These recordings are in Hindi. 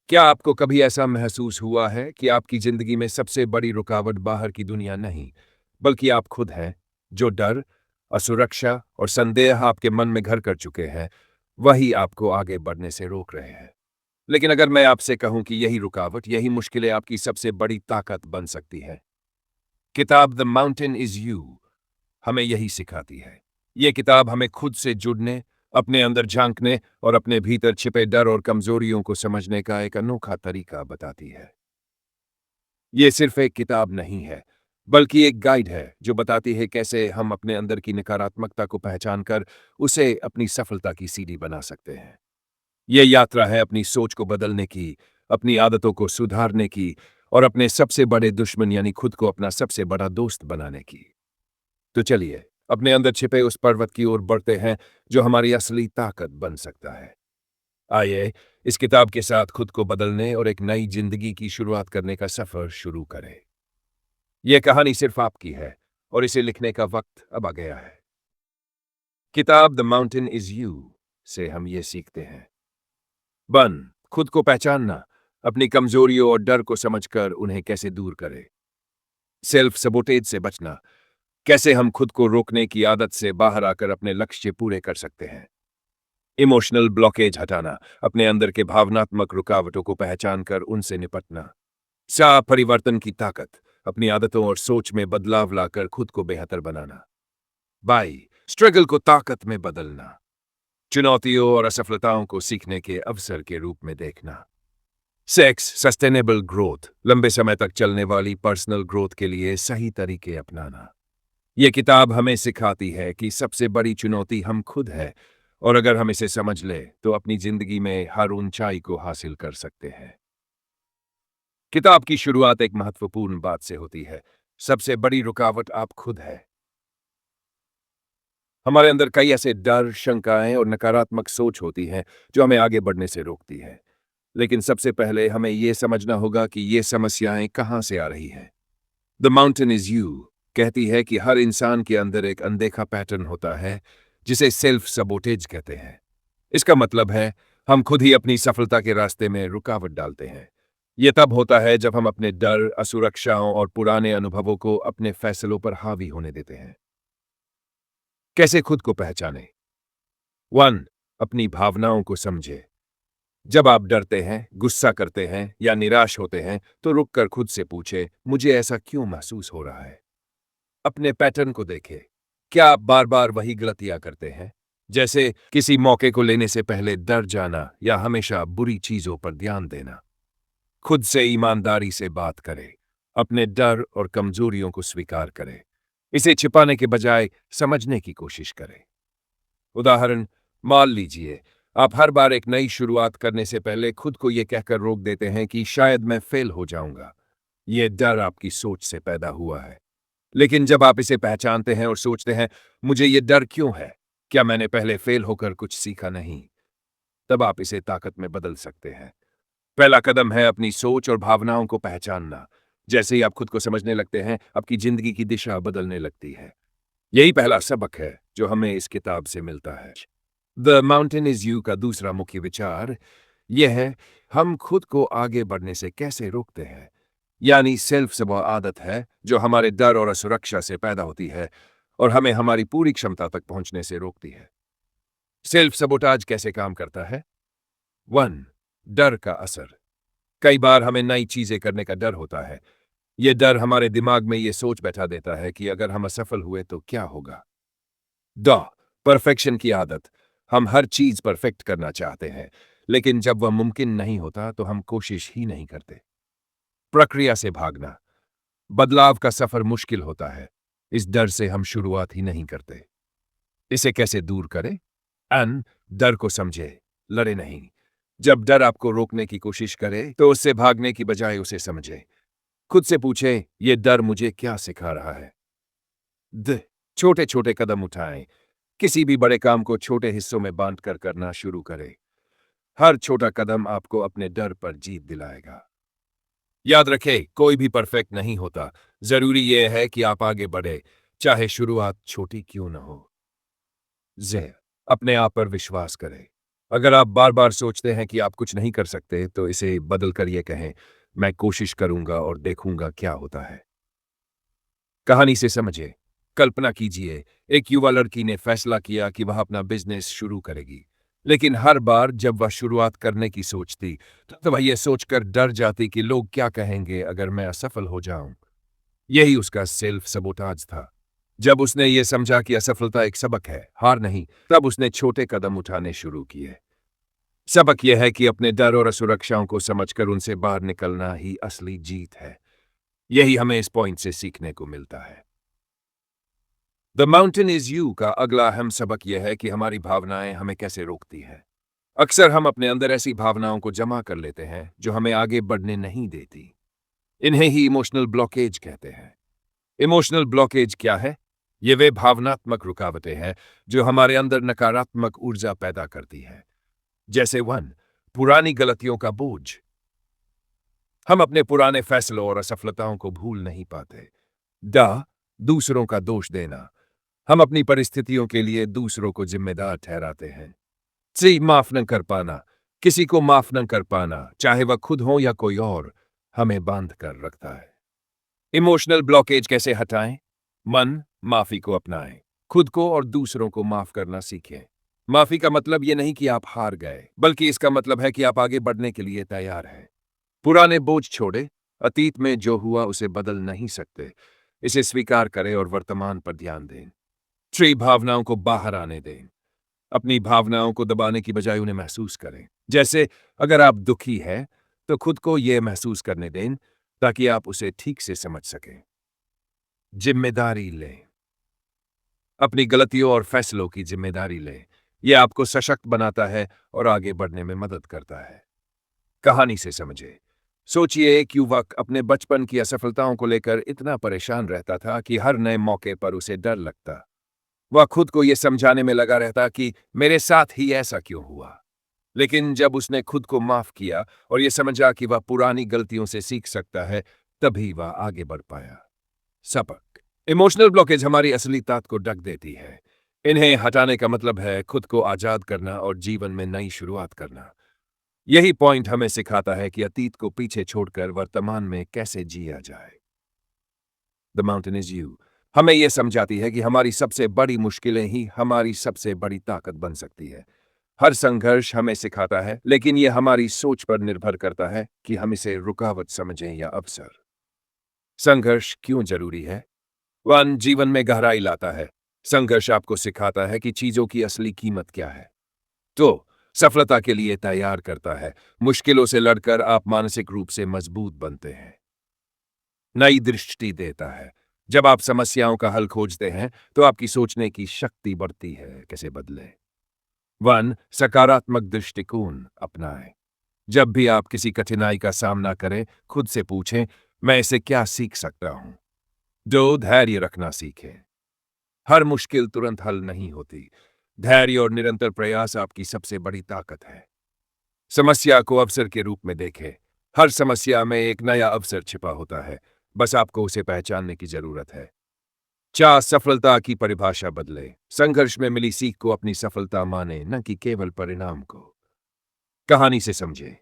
क्या आपको कभी ऐसा महसूस हुआ है कि आपकी जिंदगी में सबसे बड़ी रुकावट बाहर की दुनिया नहीं, बल्कि आप खुद हैं, जो डर, असुरक्षा और संदेह आपके मन में घर कर चुके हैं, वही आपको आगे बढ़ने से रोक रहे हैं। लेकिन अगर मैं आपसे कहूं कि यही रुकावट, यही मुश्किलें आपकी सबसे बड़ी ताकत बन सकती है। किताब द माउंटेन इज यू हमें यही सिखाती है। ये किताब हमें खुद से जुड़ने, अपने अंदर झांकने और अपने भीतर छिपे डर और कमजोरियों को समझने का एक अनोखा तरीका बताती है। ये सिर्फ एक किताब नहीं है, बल्कि एक गाइड है जो बताती है कैसे हम अपने अंदर की नकारात्मकता को पहचान कर उसे अपनी सफलता की सीढ़ी बना सकते हैं। ये यात्रा है अपनी सोच को बदलने की, अपनी आदतों को सुधारने की और अपने सबसे बड़े दुश्मन यानी खुद को अपना सबसे बड़ा दोस्त बनाने की। तो चलिए, अपने अंदर छिपे उस पर्वत की ओर बढ़ते हैं जो हमारी असली ताकत बन सकता है। आइए, इस किताब के साथ खुद को बदलने और एक नई जिंदगी की शुरुआत करने का सफर शुरू करें। यह कहानी सिर्फ आपकी है और इसे लिखने का वक्त अब आ गया है। किताब द माउंटेन इज यू से हम ये सीखते हैं। वन, खुद को पहचानना, अपनी कमजोरियों और डर को समझकर उन्हें कैसे दूर करें। सेल्फ सबोटेज से बचना, कैसे हम खुद को रोकने की आदत से बाहर आकर अपने लक्ष्य पूरे कर सकते हैं। इमोशनल ब्लॉकेज हटाना, अपने अंदर के भावनात्मक रुकावटों को पहचान कर उनसे निपटना। सा परिवर्तन की ताकत, अपनी आदतों और सोच में बदलाव लाकर खुद को बेहतर बनाना। बाई, स्ट्रगल को ताकत में बदलना, चुनौतियों और असफलताओं को सीखने के अवसर के रूप में देखना। सेक्स, सस्टेनेबल ग्रोथ, लंबे समय तक चलने वाली पर्सनल ग्रोथ के लिए सही तरीके अपनाना। यह किताब हमें सिखाती है कि सबसे बड़ी चुनौती हम खुद है और अगर हम इसे समझ ले तो अपनी जिंदगी में हर ऊंचाई को हासिल कर सकते हैं। किताब की शुरुआत एक महत्वपूर्ण बात से होती है। सबसे बड़ी रुकावट आप खुद है। हमारे अंदर कई ऐसे डर, शंकाएं और नकारात्मक सोच होती हैं जो हमें आगे बढ़ने से रोकती है। लेकिन सबसे पहले हमें यह समझना होगा कि ये समस्याएं कहां से आ रही हैं। द माउंटेन इज यू कहती है कि हर इंसान के अंदर एक अनदेखा पैटर्न होता है जिसे सेल्फ सबोटेज कहते हैं। इसका मतलब है हम खुद ही अपनी सफलता के रास्ते में रुकावट डालते हैं। यह तब होता है जब हम अपने डर, असुरक्षाओं और पुराने अनुभवों को अपने फैसलों पर हावी होने देते हैं। कैसे खुद को पहचाने? वन, अपनी भावनाओं को समझे। जब आप डरते हैं, गुस्सा करते हैं या निराश होते हैं, तो रुककर खुद से पूछे, मुझे ऐसा क्यों महसूस हो रहा है? अपने पैटर्न को देखें। क्या आप बार बार वही गलतियां करते हैं? जैसे किसी मौके को लेने से पहले डर जाना या हमेशा बुरी चीजों पर ध्यान देना। खुद से ईमानदारी से बात करें। अपने डर और कमजोरियों को स्वीकार करें। इसे छिपाने के बजाय समझने की कोशिश करें। उदाहरण, मान लीजिए आप हर बार एक नई शुरुआत करने से पहले खुद को यह कहकर रोक देते हैं कि शायद मैं फेल हो जाऊंगा। यह डर आपकी सोच से पैदा हुआ है। लेकिन जब आप इसे पहचानते हैं और सोचते हैं, मुझे ये डर क्यों है? क्या मैंने पहले फेल होकर कुछ सीखा नहीं? तब आप इसे ताकत में बदल सकते हैं। पहला कदम है अपनी सोच और भावनाओं को पहचानना। जैसे ही आप खुद को समझने लगते हैं, आपकी जिंदगी की दिशा बदलने लगती है। यही पहला सबक है जो हमें इस किताब से मिलता है। द माउंटेन इज यू का दूसरा मुख्य विचार यह है, हम खुद को आगे बढ़ने से कैसे रोकते हैं। यानी सेल्फ सबोटेज आदत है जो हमारे डर और असुरक्षा से पैदा होती है और हमें हमारी पूरी क्षमता तक पहुंचने से रोकती है। सेल्फ सबोटाज कैसे काम करता है? वन, डर का असर। कई बार हमें नई चीजें करने का डर होता है। यह डर हमारे दिमाग में यह सोच बैठा देता है कि अगर हम असफल हुए तो क्या होगा। द परफेक्शन की आदत। हम हर चीज परफेक्ट करना चाहते हैं, लेकिन जब वह मुमकिन नहीं होता तो हम कोशिश ही नहीं करते। प्रक्रिया से भागना। बदलाव का सफर मुश्किल होता है, इस डर से हम शुरुआत ही नहीं करते। इसे कैसे दूर करें? डर को समझे, लड़े नहीं। जब डर आपको रोकने की कोशिश करे तो उससे भागने की बजाय उसे समझे। खुद से पूछे, ये डर मुझे क्या सिखा रहा है? छोटे छोटे कदम उठाएं। किसी भी बड़े काम को छोटे हिस्सों में बांट कर करना शुरू करें। हर छोटा कदम आपको अपने डर पर जीत दिलाएगा। याद रखें, कोई भी परफेक्ट नहीं होता। जरूरी यह है कि आप आगे बढ़े, चाहे शुरुआत छोटी क्यों न हो। अपने आप पर विश्वास करें। अगर आप बार बार सोचते हैं कि आप कुछ नहीं कर सकते, तो इसे बदल कर ये कहें, मैं कोशिश करूंगा और देखूंगा क्या होता है। कहानी से समझे। कल्पना कीजिए, एक युवा लड़की ने फैसला किया कि वह अपना बिजनेस शुरू करेगी। लेकिन हर बार जब वह शुरुआत करने की सोचती, तो वह यह सोचकर डर जाती कि लोग क्या कहेंगे अगर मैं असफल हो जाऊं। यही उसका सेल्फ सबोटाज था। जब उसने ये समझा कि असफलता एक सबक है, हार नहीं, तब उसने छोटे कदम उठाने शुरू किए। सबक यह है कि अपने डर और असुरक्षाओं को समझकर उनसे बाहर निकलना ही असली जीत है। यही हमें इस पॉइंट से सीखने को मिलता है। द माउंटेन इज यू का अगला अहम सबक यह है कि हमारी भावनाएं हमें कैसे रोकती हैं। अक्सर हम अपने अंदर ऐसी भावनाओं को जमा कर लेते हैं जो हमें आगे बढ़ने नहीं देती। इन्हें ही इमोशनल ब्लॉकेज कहते हैं। इमोशनल ब्लॉकेज क्या है? ये वे भावनात्मक रुकावटें हैं जो हमारे अंदर नकारात्मक ऊर्जा पैदा करती है। जैसे वन, पुरानी गलतियों का बोझ। हम अपने पुराने फैसलों और असफलताओं को भूल नहीं पाते। द, दूसरों का दोष देना। हम अपनी परिस्थितियों के लिए दूसरों को जिम्मेदार ठहराते हैं। सी, माफ न कर पाना। किसी को माफ न कर पाना, चाहे वह खुद हो या कोई और, हमें बांध कर रखता है। इमोशनल ब्लॉकेज कैसे हटाएं? मन, माफी को अपनाएं। खुद को और दूसरों को माफ करना सीखें। माफी का मतलब यह नहीं कि आप हार गए, बल्कि इसका मतलब है कि आप आगे बढ़ने के लिए तैयार हैं। पुराने बोझ छोड़े। अतीत में जो हुआ उसे बदल नहीं सकते। इसे स्वीकार करें और वर्तमान पर ध्यान दें। थ्री, भावनाओं को बाहर आने दें। अपनी भावनाओं को दबाने की बजाय उन्हें महसूस करें। जैसे, अगर आप दुखी हैं, तो खुद को यह महसूस करने दें ताकि आप उसे ठीक से समझ सकें। जिम्मेदारी लें। अपनी गलतियों और फैसलों की जिम्मेदारी लें। यह आपको सशक्त बनाता है और आगे बढ़ने में मदद करता है। कहानी से समझे। सोचिए, एक युवक अपने बचपन की असफलताओं को लेकर इतना परेशान रहता था कि हर नए मौके पर उसे डर लगता। वह खुद को यह समझाने में लगा रहता कि मेरे साथ ही ऐसा क्यों हुआ। लेकिन जब उसने खुद को माफ किया और यह समझा कि वह पुरानी गलतियों से सीख सकता है, तभी वह आगे बढ़ पाया। सबक। इमोशनल ब्लॉकेज हमारी असली ताकत को ढक देती है। इन्हें हटाने का मतलब है खुद को आजाद करना और जीवन में नई शुरुआत करना। यही पॉइंट हमें सिखाता है कि अतीत को पीछे छोड़कर वर्तमान में कैसे जिया जाए। द माउंटेन इज यू हमें यह समझाती है कि हमारी सबसे बड़ी मुश्किलें ही हमारी सबसे बड़ी ताकत बन सकती है। हर संघर्ष हमें सिखाता है, लेकिन यह हमारी सोच पर निर्भर करता है कि हम इसे रुकावट समझें या अवसर। संघर्ष क्यों जरूरी है? वन, जीवन में गहराई लाता है। संघर्ष आपको सिखाता है कि चीजों की असली कीमत क्या है। तो सफलता के लिए तैयार करता है। मुश्किलों से लड़कर आप मानसिक रूप से मजबूत बनते हैं। नई दृष्टि देता है। जब आप समस्याओं का हल खोजते हैं, तो आपकी सोचने की शक्ति बढ़ती है। कैसे बदले? वन, सकारात्मक दृष्टिकोण अपनाएं। जब भी आप किसी कठिनाई का सामना करें, खुद से पूछें, मैं इसे क्या सीख सकता हूं। दो, धैर्य रखना सीखें। हर मुश्किल तुरंत हल नहीं होती। धैर्य और निरंतर प्रयास आपकी सबसे बड़ी ताकत है। समस्या को अवसर के रूप में देखें। हर समस्या में एक नया अवसर छिपा होता है। बस आपको उसे पहचानने की जरूरत है। चार, सफलता की परिभाषा बदले। संघर्ष में मिली सीख को अपनी सफलता माने, न कि केवल परिणाम को। कहानी से समझे।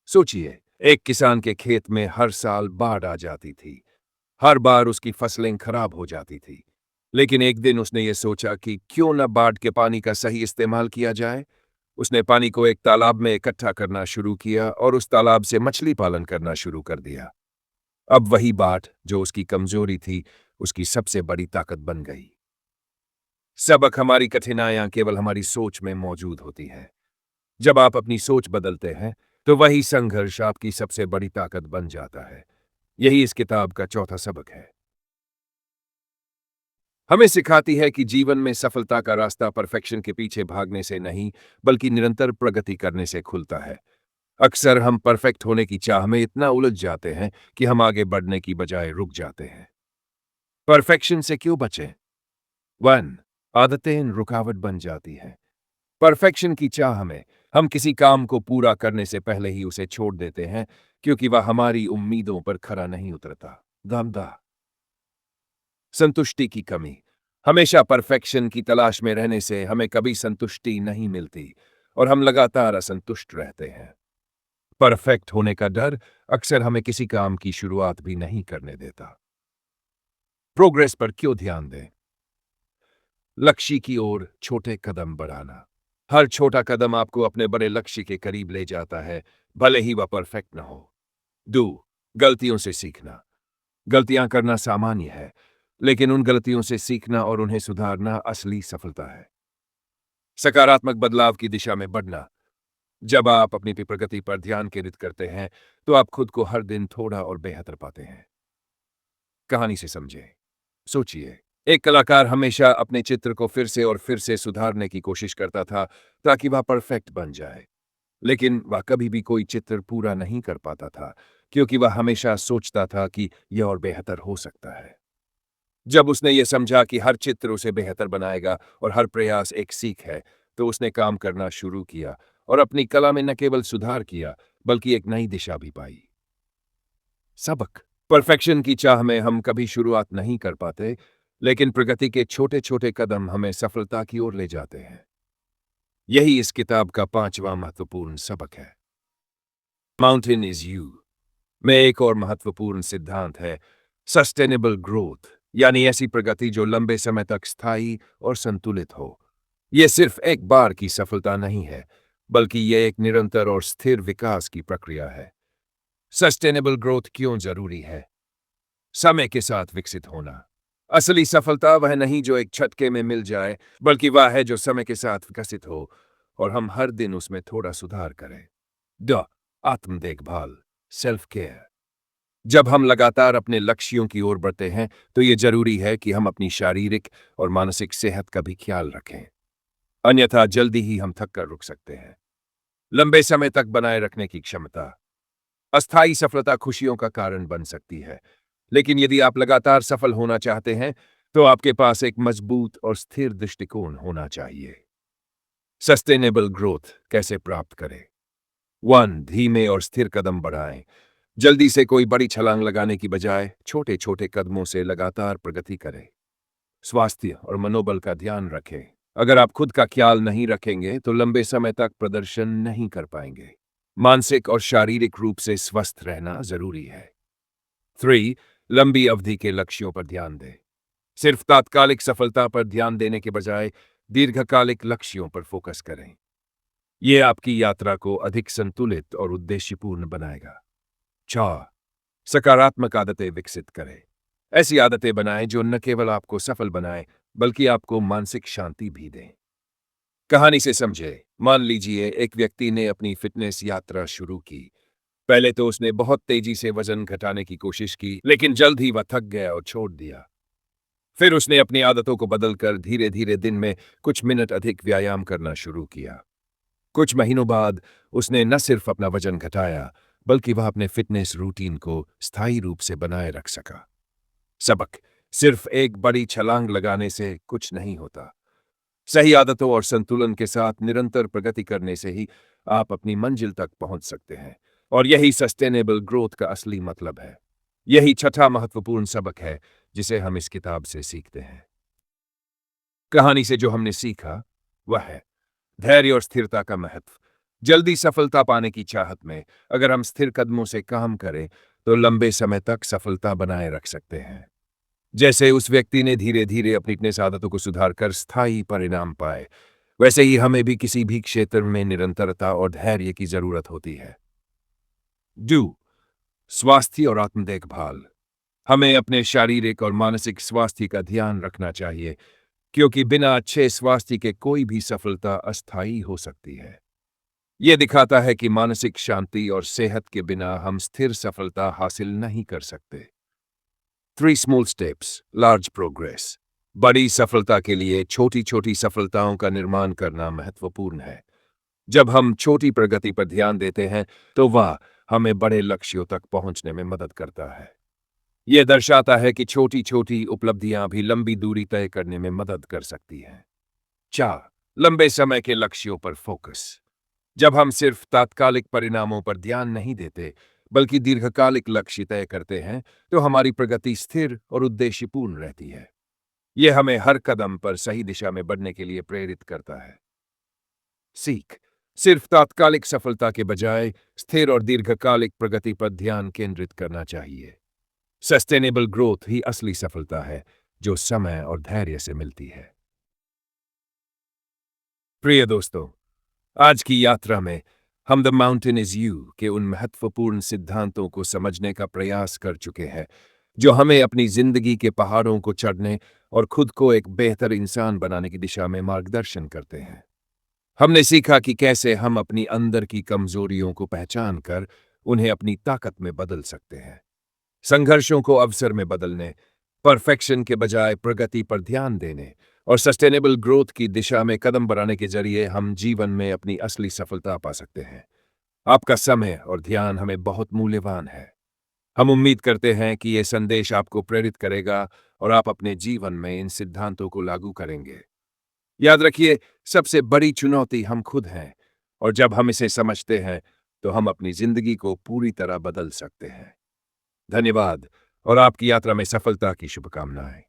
सोचिए, एक किसान के खेत में हर साल बाढ़ आ जाती थी। हर बार उसकी फसलें खराब हो जाती थी। लेकिन एक दिन उसने ये सोचा कि क्यों न बाढ़ के पानी का सही इस्तेमाल किया जाए। उसने पानी को एक तालाब में इकट्ठा करना शुरू किया और उस तालाब से मछली पालन करना शुरू कर दिया। अब वही बात जो उसकी कमजोरी थी, उसकी सबसे बड़ी ताकत बन गई। सबक। हमारी कठिनाइयां केवल हमारी सोच में मौजूद होती हैं। जब आप अपनी सोच बदलते हैं, तो वही संघर्ष आपकी सबसे बड़ी ताकत बन जाता है। यही इस किताब का चौथा सबक है। हमें सिखाती है कि जीवन में सफलता का रास्ता परफेक्शन के पीछे भागने से नहीं, बल्कि निरंतर प्रगति करने से खुलता है। अक्सर हम परफेक्ट होने की चाह में इतना उलझ जाते हैं कि हम आगे बढ़ने की बजाय रुक जाते हैं। परफेक्शन से क्यों बचें? वन, आदतें रुकावट बन जाती हैं। परफेक्शन की चाह में हम किसी काम को पूरा करने से पहले ही उसे छोड़ देते हैं, क्योंकि वह हमारी उम्मीदों पर खरा नहीं उतरता। दमदा। संतुष्टि की कमी। हमेशा परफेक्शन की तलाश में रहने से हमें कभी संतुष्टि नहीं मिलती और हम लगातार असंतुष्ट रहते हैं। परफेक्ट होने का डर अक्सर हमें किसी काम की शुरुआत भी नहीं करने देता। प्रोग्रेस पर क्यों ध्यान दें? लक्ष्य की ओर छोटे कदम बढ़ाना। हर छोटा कदम आपको अपने बड़े लक्ष्य के करीब ले जाता है, भले ही वह परफेक्ट न हो। 2. गलतियों से सीखना। गलतियां करना सामान्य है, लेकिन उन गलतियों से सीखना और उन्हें सुधारना असली सफलता है। सकारात्मक बदलाव की दिशा में बढ़ना। जब आप अपनी प्रगति पर ध्यान केंद्रित करते हैं, तो आप खुद को हर दिन थोड़ा और बेहतर पाते हैं। कहानी से समझें। सोचिए, एक कलाकार हमेशा अपने चित्र को फिर से और फिर से सुधारने की कोशिश करता था ताकि वह परफेक्ट बन जाए। लेकिन वह कभी भी कोई चित्र पूरा नहीं कर पाता था, क्योंकि वह हमेशा सोचता था कि यह और बेहतर हो सकता है। जब उसने ये समझा कि हर चित्र उसे बेहतर बनाएगा और हर प्रयास एक सीख है, तो उसने काम करना शुरू किया और अपनी कला में न केवल सुधार किया, बल्कि एक नई दिशा भी पाई। सबक। परफेक्शन की चाह में हम कभी शुरुआत नहीं कर पाते, लेकिन प्रगति के छोटे छोटे कदम हमें सफलता की ओर ले जाते हैं। यही इस किताब का 5वां महत्वपूर्ण सबक है। माउंटेन इज यू में एक और महत्वपूर्ण सिद्धांत है, सस्टेनेबल ग्रोथ, यानी ऐसी प्रगति जो लंबे समय तक स्थायी और संतुलित हो। यह सिर्फ एक बार की सफलता नहीं है, बल्कि यह एक निरंतर और स्थिर विकास की प्रक्रिया है। सस्टेनेबल ग्रोथ क्यों जरूरी है? समय के साथ विकसित होना। असली सफलता वह नहीं जो एक झटके में मिल जाए, बल्कि वह है जो समय के साथ विकसित हो और हम हर दिन उसमें थोड़ा सुधार करें। द आत्म देखभाल, सेल्फ केयर। जब हम लगातार अपने लक्ष्यों की ओर बढ़ते हैं, तो यह जरूरी है कि हम अपनी शारीरिक और मानसिक सेहत का भी ख्याल रखें। अन्यथा जल्दी ही हम थक कर रुक सकते हैं। लंबे समय तक बनाए रखने की क्षमता। अस्थायी सफलता खुशियों का कारण बन सकती है, लेकिन यदि आप लगातार सफल होना चाहते हैं, तो आपके पास एक मजबूत और स्थिर दृष्टिकोण होना चाहिए। सस्टेनेबल ग्रोथ कैसे प्राप्त करें? 1. धीमे और स्थिर कदम बढ़ाएं। जल्दी से कोई बड़ी छलांग लगाने की बजाय छोटे छोटे कदमों से लगातार प्रगति करें। स्वास्थ्य और मनोबल का ध्यान रखें। अगर आप खुद का ख्याल नहीं रखेंगे, तो लंबे समय तक प्रदर्शन नहीं कर पाएंगे। मानसिक और शारीरिक रूप से स्वस्थ रहना जरूरी है। 3. लंबी अवधि के लक्ष्यों पर ध्यान दें। सिर्फ तात्कालिक सफलता पर ध्यान देने के बजाय दीर्घकालिक लक्ष्यों पर फोकस करें। यह आपकी यात्रा को अधिक संतुलित और उद्देश्यपूर्ण बनाएगा। 4. सकारात्मक आदतें विकसित करें। ऐसी आदतें बनाएं जो न केवल आपको सफल बनाएं, बल्कि आपको मानसिक शांति भी दें। कहानी से समझे। मान लीजिए एक व्यक्ति ने अपनी फिटनेस यात्रा शुरू की। पहले तो उसने बहुत तेजी से वजन घटाने की कोशिश की, लेकिन जल्द ही वह थक गया और छोड़ दिया। फिर उसने अपनी आदतों को बदलकर धीरे धीरे दिन में कुछ मिनट अधिक व्यायाम करना शुरू किया। कुछ महीनों बाद उसने न सिर्फ अपना वजन घटाया, बल्कि वह अपने फिटनेस रूटीन को स्थायी रूप से बनाए रख सका। सबक। सिर्फ एक बड़ी छलांग लगाने से कुछ नहीं होता। सही आदतों और संतुलन के साथ निरंतर प्रगति करने से ही आप अपनी मंजिल तक पहुंच सकते हैं, और यही सस्टेनेबल ग्रोथ का असली मतलब है। यही छठा महत्वपूर्ण सबक है जिसे हम इस किताब से सीखते हैं। कहानी से जो हमने सीखा वह है धैर्य और स्थिरता का महत्व। जल्दी सफलता पाने की चाहत में अगर हम स्थिर कदमों से काम करें, तो लंबे समय तक सफलता बनाए रख सकते हैं। जैसे उस व्यक्ति ने धीरे धीरे अपनी फिटनेस आदतों को सुधार कर स्थायी परिणाम पाए, वैसे ही हमें भी किसी भी क्षेत्र में निरंतरता और धैर्य की जरूरत होती है। 2. स्वास्थ्य और आत्म देखभाल। हमें अपने शारीरिक और मानसिक स्वास्थ्य का ध्यान रखना चाहिए, क्योंकि बिना अच्छे स्वास्थ्य के कोई भी सफलता अस्थायी हो सकती है। यह दिखाता है कि मानसिक शांति और सेहत के बिना हम स्थिर सफलता हासिल नहीं कर सकते। 3 स्मॉल स्टेप्स, लार्ज प्रोग्रेस। बड़ी सफलता के लिए छोटी छोटी सफलताओं का निर्माण करना महत्वपूर्ण है। जब हम छोटी प्रगति पर ध्यान देते हैं, तो वह हमें बड़े लक्ष्यों तक पहुंचने में मदद करता है। यह दर्शाता है कि छोटी छोटी उपलब्धियां भी लंबी दूरी तय करने में मदद कर सकती हैं। 4. लंबे समय के लक्ष्यों पर फोकस। जब हम सिर्फ तात्कालिक परिणामों पर ध्यान नहीं देते, बल्कि दीर्घकालिक लक्ष्य तय करते हैं, तो हमारी प्रगति स्थिर और उद्देश्यपूर्ण रहती है। यह हमें हर कदम पर सही दिशा में बढ़ने के लिए प्रेरित करता है। सीख। सिर्फ तात्कालिक सफलता के बजाय स्थिर और दीर्घकालिक प्रगति पर ध्यान केंद्रित करना चाहिए। सस्टेनेबल ग्रोथ ही असली सफलता है, जो समय और धैर्य से मिलती है। प्रिय दोस्तों, आज की यात्रा में हम द माउंटेन इज यू के उन महत्वपूर्ण सिद्धांतों को समझने का प्रयास कर चुके हैं, जो हमें अपनी जिंदगी के पहाड़ों को चढ़ने और खुद को एक बेहतर इंसान बनाने की दिशा में मार्गदर्शन करते हैं। हमने सीखा कि कैसे हम अपनी अंदर की कमजोरियों को पहचान कर उन्हें अपनी ताकत में बदल सकते हैं। संघर्षों को अवसर में बदलने, परफेक्शन के बजाय प्रगति पर ध्यान देने और सस्टेनेबल ग्रोथ की दिशा में कदम बढ़ाने के जरिए हम जीवन में अपनी असली सफलता पा सकते हैं। आपका समय और ध्यान हमें बहुत मूल्यवान है। हम उम्मीद करते हैं कि यह संदेश आपको प्रेरित करेगा और आप अपने जीवन में इन सिद्धांतों को लागू करेंगे। याद रखिए, सबसे बड़ी चुनौती हम खुद हैं, और जब हम इसे समझते हैं तो हम अपनी जिंदगी को पूरी तरह बदल सकते हैं। धन्यवाद और आपकी यात्रा में सफलता की शुभकामनाएं।